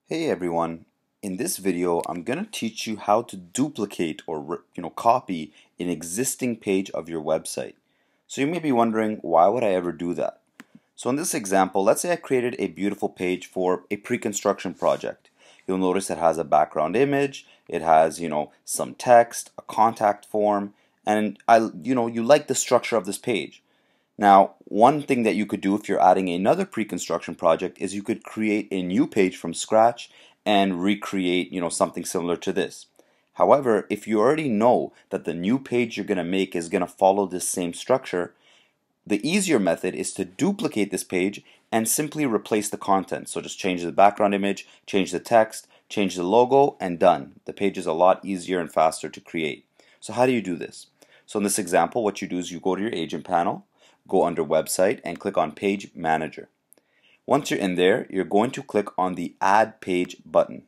Hey everyone, in this video I'm going to teach you how to duplicate or copy an existing page of your website. So you may be wondering, why would I ever do that? So in this example, let's say I created a beautiful page for a pre-construction project. You'll notice it has a background image, it has some text, a contact form, and you like the structure of this page. Now, one thing that you could do if you're adding another pre-construction project is you could create a new page from scratch and recreate, something similar to this. However, if you already know that the new page you're going to make is going to follow this same structure, the easier method is to duplicate this page and simply replace the content. So just change the background image, change the text, change the logo, and done. The page is a lot easier and faster to create. So how do you do this? So in this example, what you do is you go to your agent panel, go under website and click on Page Manager. Once you're in there, you're going to click on the Add Page button.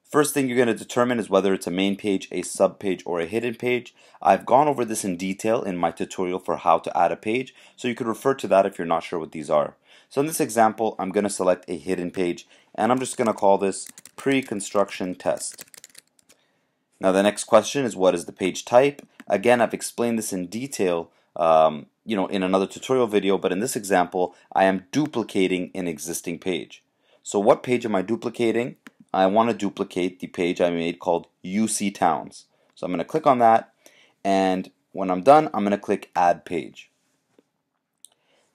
First thing you're going to determine is whether it's a main page, a sub page, or a hidden page. I've gone over this in detail in my tutorial for how to add a page, so you could refer to that if you're not sure what these are. So in this example, I'm going to select a hidden page, and I'm just going to call this Pre-Construction Test. Now the next question is, what is the page type? Again, I've explained this in detail in another tutorial video, but in this example, I am duplicating an existing page. So what page am I duplicating? I want to duplicate the page I made called UC Towns. So I'm going to click on that, and when I'm done, I'm going to click Add Page.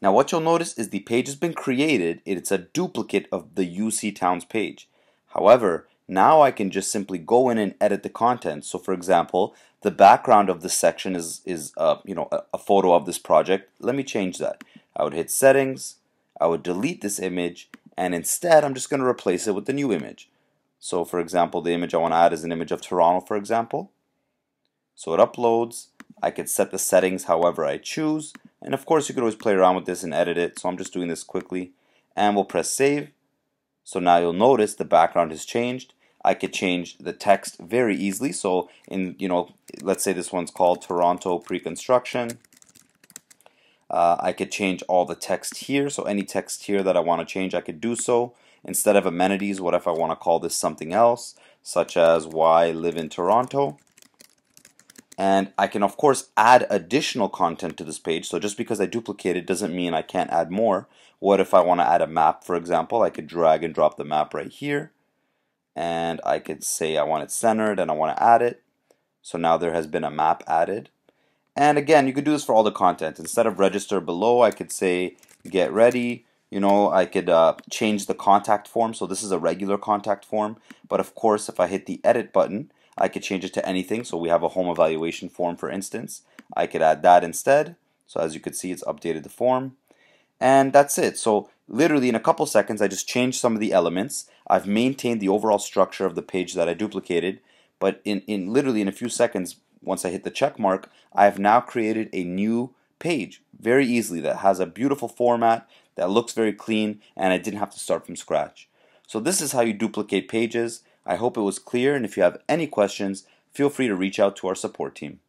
Now what you'll notice is the page has been created. It's a duplicate of the UC Towns page. However, now I can just simply go in and edit the content. So for example, the background of this section is a photo of this project. Let me change that. I would hit settings, I would delete this image, and instead I'm just going to replace it with the new image. So for example, the image I want to add is an image of Toronto, for example. So it uploads. I could set the settings however I choose, and of course you could always play around with this and edit it. So I'm just doing this quickly, and we'll press save. So now you'll notice the background has changed. I could change the text very easily. So let's say this one's called Toronto Pre-Construction. I could change all the text here. So any text here that I want to change, I could do so. Instead of amenities, what if I want to call this something else, such as why live in Toronto? And I can of course add additional content to this page. So just because I duplicated doesn't mean I can't add more. What if I want to add a map, for example? I could drag and drop the map right here, and I could say I want it centered and I want to add it. So now there has been a map added. And again, you could do this for all the content. Instead of register below, I could say get ready. I could change the contact form. So this is a regular contact form, but of course if I hit the edit button, I could change it to anything. So we have a home evaluation form, for instance. I could add that instead. So as you can see, it's updated the form. And that's it. So literally in a couple seconds, I just changed some of the elements. I've maintained the overall structure of the page that I duplicated. But literally in a few seconds, once I hit the check mark, I have now created a new page very easily that has a beautiful format, that looks very clean, and I didn't have to start from scratch. So this is how you duplicate pages. I hope it was clear, and if you have any questions, feel free to reach out to our support team.